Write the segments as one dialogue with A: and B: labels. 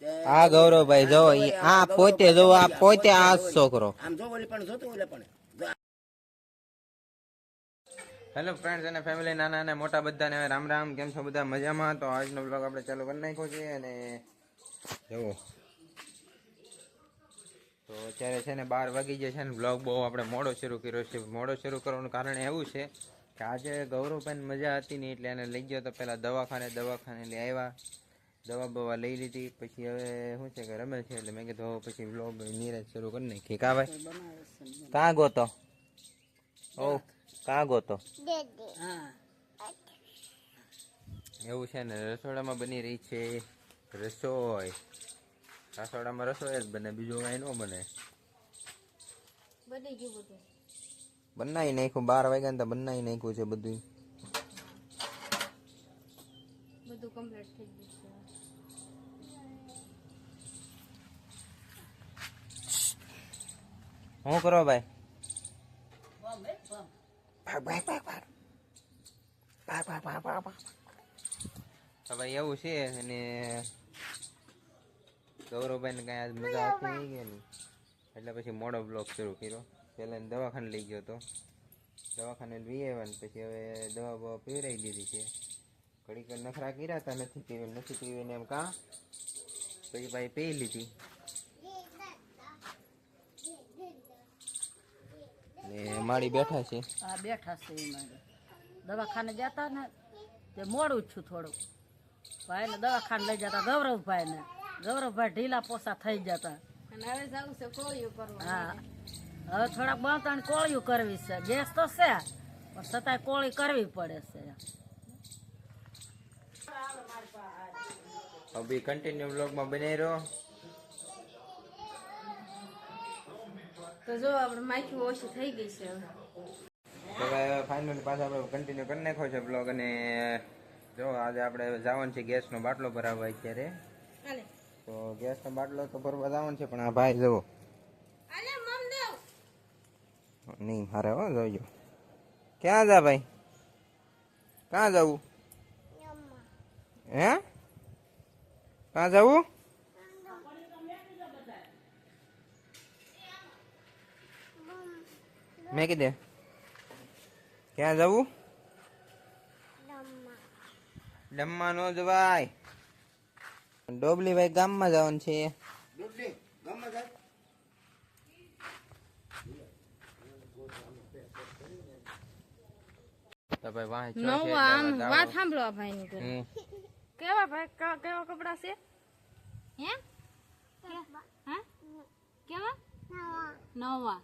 A: આ ગૌરવભાઈ જો આ પોતે જો આ પોતે આ છોકરો.
B: આમ જો ઓલી પણ જોતો ઓલે પણ.
A: હેલો ફ્રેન્ડ્સ અને ફેમિલી, નાના અને મોટા બધાને રામ રામ. કેમ છો બધા? મજામાં? તો આજનો બ્લોગ આપણે ચાલુ કરી નાખ્યો છે. અને જુઓ તો અત્યારે છે ને 12 વાગી જાય છે ને બ્લોગ બહુ આપણે મોડો શરૂ કર્યો છે. મોડો શરૂ કરવાનું કારણ એવું છે કે આજે ગૌરવભાઈને મજા હતી નહીં એટલે એને લઈ ગયો તો પહેલાં દવાખાને લઈ આવ્યા, દવા બવા લઈ લીધી. પછી હવે શું છે કે રમે છે એટલે મેં કીધું હવે પછી બ્લોગ નિરાજ શરૂ કરી નાખીએ. કા ભાઈ કાં ગોતો? ઓ કાં ગોતો? એવું છે ને, રસોડામાં બની રહી છે રસોઈ. રસોડામાં રસોઈ જ બને, બીજું કાંઈ ન બને. બનાવી નાખ્યું 12 વાગ્યા ને તો બનાવી નાખ્યું છે બધું
C: કમ્પ્લીટ થઈ ગયું છે.
A: શું કરો ભાઈ? ભાઈ એવું છે અને ગૌરવભાઈ ને કઈ આજ મજા આવતી નહીં ગયા ની એટલે પછી મોડો બ્લોગ શરૂ કર્યો. પેલા દવાખાને લઈ ગયો તો, દવાખાને લઈ આવ્યા ને પછી હવે દવા બવા પીવરાઈ દીધી છે. ઘડીક નખરા કર્યા હતા, નથી પીવી ને એમ કાં પછી ભાઈ પી લીધી ને મારી બેઠા છે.
D: હા બેઠા છે એ મારે દવાખાને જતા ને તે મોડું છું થોડું. ભાઈ ને દવાખાને લઈ જતા ગૌરવભાઈ ઢીલા પોસા થઈ જતા.
C: અને હવે જવું છે કોળિયું કરવા.
D: હા હવે થોડાક બાંધણ કોળિયું કરવી છે. ગેસ તો છે પણ છતાંય કોળી કરવી પડે છે.
A: હવે કન્ટિન્યુ બ્લોગમાં બનાવી રહ્યો.
C: તો જો આપણે માખી ઓછી થઈ ગઈ છે હવે.
A: તો હવે ફાઇનલ પાછા આપણે કન્ટિન્યુ કરી નાખ્યો છે બ્લોગ. અને જો આજે આપણે જવાનું છે ગેસનો બાટલો ભરાવવા અત્યારે. તો ગેસનો બાટલો તો ભરવા જવાનું છે પણ આ ભાઈ જુઓ નહીં હારે હો જોજો. ક્યાં જા ભાઈ? ક્યાં જવું? હે ક્યાં જવું? મેં કીધે ક્યાં જવું? ડમમાં નો જવાય. ડોબલી ભાઈ ગામમાં જવાનું છે.
B: ડોબલી ગામમાં જાય.
A: તો ભાઈ વાહ
C: નવા આમ વાત સાંભળો આ ભાઈ ની કેવા ભાઈ કેવા કપડા છે? હે હા કેવા નવા?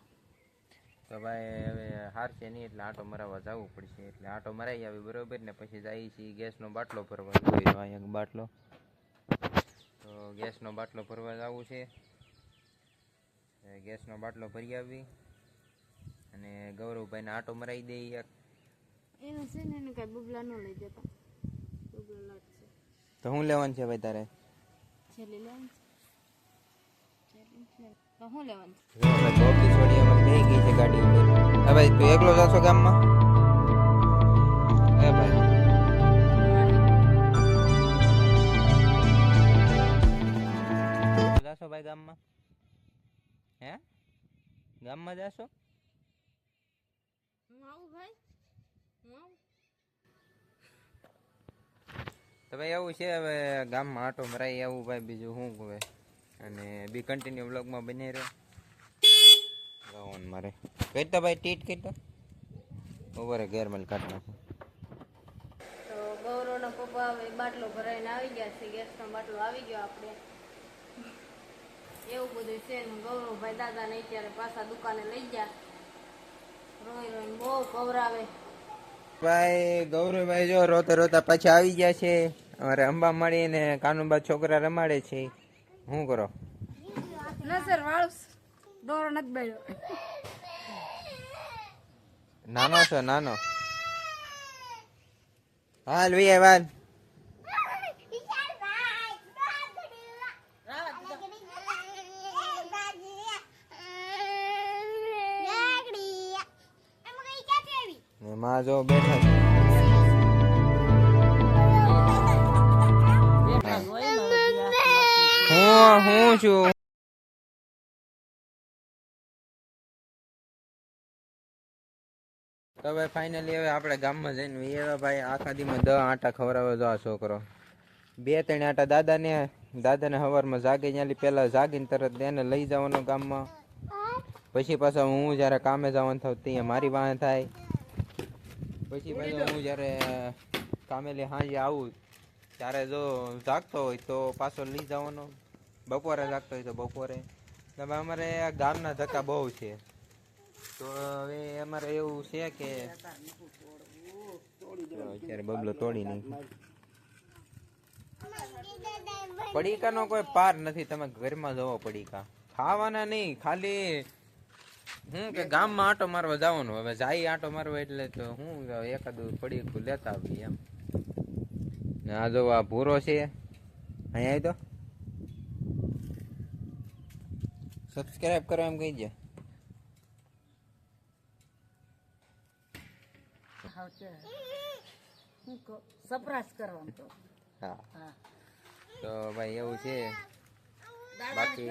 A: તો ભાઈ હવે હાર છે નહીં એટલે આટો મરાવવા જવું પડશે. એટલે આટો મરાઈ આવી બરોબર ને પછી જાય છે ગેસનો બાટલો ભરવા. જોઈ લો અહીંયા બાટલો. તો ગેસનો બાટલો ભરવા જવું છે. ગેસનો બાટલો ભરી આવી અને ગૌરવભાઈને આટો મરાવી દે યાર.
C: એને છે ને એને કઈ બબલા ન લઈ જતા. બબલા લાગશે
A: તો શું લેવાનું છે ભાઈ તારે?
C: છેલ્લી લેવાનું છે. તો શું લેવાનું છે?
A: જો ભાઈ બોબલી છોડી એમાં બેહી ગઈ છે ગાડી ઉપર. હા ભાઈ તું એકલો જાશો ગામમાં? હે ભાઈ જાશો ભાઈ ગામમાં? હે ગામમાં જાશો?
C: હું આવું ભાઈ, હું આવું.
A: તો ભાઈ એવું છે હવે ગામમાં આટો મરાઈ આવું ભાઈ, બીજું શું કહે. અને બી કન્ટિન્યુ બ્લોગમાં બની રહ્યો. ગાવાનું મારે કહેતા ભાઈ ટીટ કહેતા ઓવરે ગેરમેલ કાઢ નાખું.
C: તો ગૌરવનો પપ્પા હવે બાટલો ભરાઈને આવી ગયા છે. ગેસનો બાટલો આવી ગયો આપણે. એવું બધું છે ને ગૌરવભાઈ દાદાને અત્યારે પાછા દુકાને લઈ ગયા. રોઈને બહુ કવરાવે.
A: ભાઈ ગૌરવભાઈ જો રોતા રોતા પાછા આવી ગયા છે. અમારે અંબા મળી ને કાનુબા છોકરા રમાડે છે. શું કરો?
C: નજર વાળું દોરો નથી બેડ્યો.
A: નાનો છો નાનો? હાલ વી વાલ. માં જો બેઠા છે. હે હું છું તો ભાઈ ફાઇનલી હવે આપણે ગામમાં જઈને એવા ભાઈ આખા દીમાં 10 આટા ખવડાવે જો આ છોકરો 2-3 આટા દાદાને સવારમાં જાગે ત્યાંથી પહેલા જાગીને તરત એને લઈ જવાનો ગામમાં. પછી પાછા હું જ્યારે કામે જવાનું થાવ ત્યાં મારી વાહે થાય. પછી પાછો હું જ્યારે કામેલી સાંજે આવું ત્યારે જો જાગતો હોય તો પાછો લઈ જવાનો. બપોરે જાગતો હોય તો બપોરે. તમે અમારે આ ગામના ધક્કા બહુ છે. તો હવે અમારે એવું છે કે અત્યારે બબલો તોડી નાખી. પડીકાનો કોઈ પાર નથી. તમે ઘરમાં જવો પડીકા ખાવાના નહીં, ખાલી હું કે ગામમાં આંટો મારવા જવાનું. હવે જાય આંટો મારવા એટલે તો હું એકાદું પડીકું લેતા આવી એમ. ને આ જો આ ભૂરો છે અહીંયા આવી તો સબસ્ક્રાઇબ કરો એમ કહી દે.
D: સરપ્રાઈઝ કરવાનું તો
A: હા
D: હા
A: તો ભાઈ એવું છે. બાકી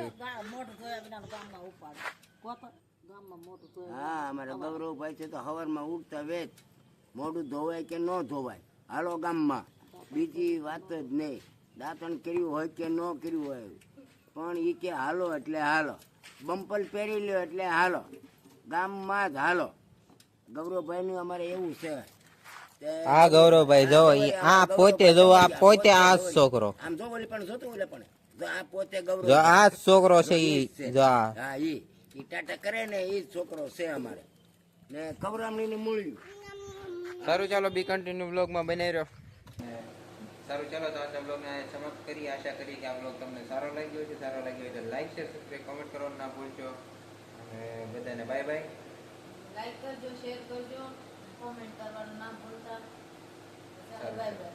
D: મોટું ધોયા વિના ગામમાં ઉપાડે કોતો ગામમાં મોટું ધોયા
B: હા અમારા ગૌરવભાઈ છે તો સવારમાં ઉઠતા વેચ મોઢું ધોવાય કે ન ધોવાય હાલો ગામમાં. બીજી વાત જ નહીં. દાંતણ કર્યું હોય કે ન કર્યું હોય પણ એ કે હાલો એટલે હાલો. બંપલ પહેરી લ્યો એટલે હાલો. ગામમાં જ હાલો. ગૌરવભાઈનું અમારે એવું છે.
A: આ ગૌરવભાઈ જો આ પોતે જો આ પોતે આ છોકરો
B: આમ જો ઓલી પણ જોતો ઓલે પણ જો આ પોતે ગૌરવ
A: જો આ છોકરો છે ઈ જો આ
B: હા ઈ ટાટા કરે ને ઈ જ છોકરો છે અમારે ને કવરામણી ને મૂળ્યું.
A: સારું ચાલો બી કન્ટિન્યુ બ્લોગ માં બનાવી રહ્યો. સારું ચાલો તો આજના બ્લોગ ને સમાપ્ત કરી. આશા કરી કે આ બ્લોગ તમને સારો લાગ્યો છે. સારો લાગ્યો હોય તો લાઈક શેર સબસ્ક્રાઇબ કમેન્ટ કરવાનું ના ભૂલશો. અને બધાને બાય બાય.
C: લાઈક કરજો, શેર કરજો, કોમેન્ટ કરવાનું ના ભૂલતા. Bye bye.